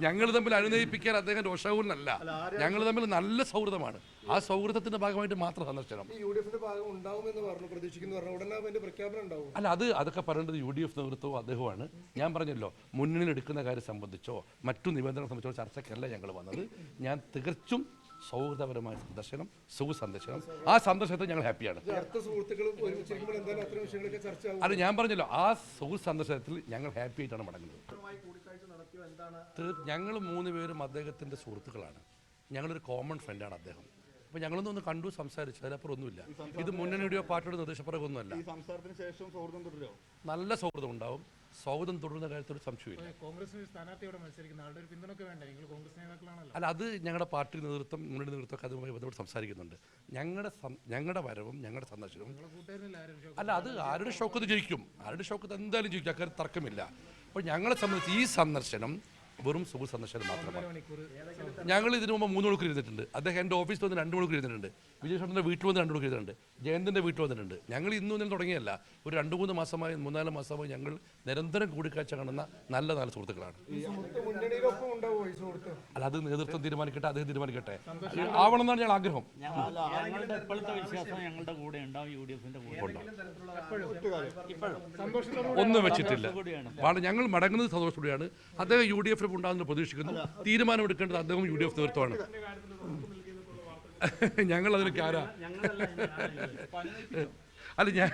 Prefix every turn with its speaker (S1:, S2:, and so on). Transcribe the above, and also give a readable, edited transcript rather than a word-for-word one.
S1: ഞങ്ങൾ തമ്മിൽ അനുനയിപ്പിക്കാൻ അദ്ദേഹം രോഷാവൂരിനല്ല, ഞങ്ങൾ തമ്മിൽ നല്ല സൗഹൃദമാണ്. ആ സൗഹൃദത്തിന്റെ ഭാഗമായിട്ട് മാത്രം സന്ദർശനം. അല്ല, അതൊക്കെ പറയേണ്ടത് UDF നേതൃത്വവും അദ്ദേഹമാണ്. ഞാൻ പറഞ്ഞല്ലോ, മുന്നണിയിൽ എടുക്കുന്ന കാര്യം സംബന്ധിച്ചോ മറ്റു നിബന്ധനകളെ സംബന്ധിച്ചോ ചർച്ചയ്ക്കല്ല ഞങ്ങൾ വന്നത്. ഞാൻ തികച്ചും സൗഹൃദപരമായ സന്ദർശനം. ആ സന്ദർശനത്തിൽ ഞങ്ങൾ ഹാപ്പിയാണ്. അത് ഞാൻ പറഞ്ഞല്ലോ, ആ സുഹൃത്ത് സന്ദർശനത്തിൽ ഞങ്ങൾ ഹാപ്പി ആയിട്ടാണ് മടങ്ങുന്നത്. ഞങ്ങൾ 3 പേരും അദ്ദേഹത്തിൻ്റെ സുഹൃത്തുക്കളാണ്. ഞങ്ങളൊരു കോമൺ ഫ്രണ്ടാണ് അദ്ദേഹം. അപ്പോൾ ഞങ്ങളൊന്നും കണ്ടു, സംസാരിച്ചു, അതിനപ്പുറം ഒന്നുമില്ല. ഇത് മുന്നണിയുടെയോ പാർട്ടിയുടെ നിർദ്ദേശപ്രകാരമൊന്നുമല്ല. നല്ല സൗഹൃദം ഉണ്ടാവും. സൗഹൃദം തുടരുന്ന കാര്യത്തിൽ സംശയമില്ല. അല്ല, അത് ഞങ്ങളുടെ പാർട്ടി നേതൃത്വം, മുന്നണി നേതൃത്വമൊക്കെ അതുമായി ബന്ധപ്പെട്ട് സംസാരിക്കുന്നുണ്ട്. ഞങ്ങളുടെ വരവും ഞങ്ങളുടെ സന്ദർശനവും അല്ല, അത് ആരുടെ ഷൗക്കത്ത് ജയിക്കും, ആരുടെ ഷൗക്കത്ത് എന്തായാലും ജയിക്കും, അക്കാര്യം തർക്കമില്ല. അപ്പോൾ ഞങ്ങളെ സംബന്ധിച്ച് ഈ സന്ദർശനം വെറും സുഹൃത്ത് സന്ദർശനം മാത്രമാണ്. ഞങ്ങൾ ഇതിനു മുമ്പ് 3 മണിക്കൂർ ഇരുന്നിട്ടുണ്ട്. അദ്ദേഹം എൻ്റെ ഓഫീസിൽ വന്ന് 2 മണിക്കൂർ ഇരുന്നിട്ടുണ്ട്. വിജയശാന്തിൻ്റെ വീട്ടിൽ വന്ന് 2 മണിക്കൂർ ഇരുന്നിട്ടുണ്ട്. ജയന്തിൻ്റെ വീട്ടിൽ വന്നിട്ടുണ്ട്. ഞങ്ങൾ ഇന്നും തുടങ്ങിയല്ല, ഒരു 2-3 മാസമായി 3-4 മാസമായി ഞങ്ങൾ നിരന്തരം കൂടിക്കാഴ്ച കാണുന്ന നല്ല സുഹൃത്തുക്കളാണ്. അല്ല, അത് നേതൃത്വം തീരുമാനിക്കട്ടെ, അദ്ദേഹം തീരുമാനിക്കട്ടെ. ആവണമെന്നാണ് ഞങ്ങൾ ആഗ്രഹം. ഒന്നും വെച്ചിട്ടില്ല. ഞങ്ങൾ മടങ്ങുന്നത് സന്തോഷത്തോടെയാണ്. അദ്ദേഹം UDF ഉണ്ടാകുന്ന പ്രതീക്ഷിക്കുന്നു. തീരുമാനമെടുക്കേണ്ടത് അദ്ദേഹം UDF നേതൃത്വമാണ്. ഞങ്ങൾ അതിനൊക്കെ ആരാ? അല്ല, ഞാൻ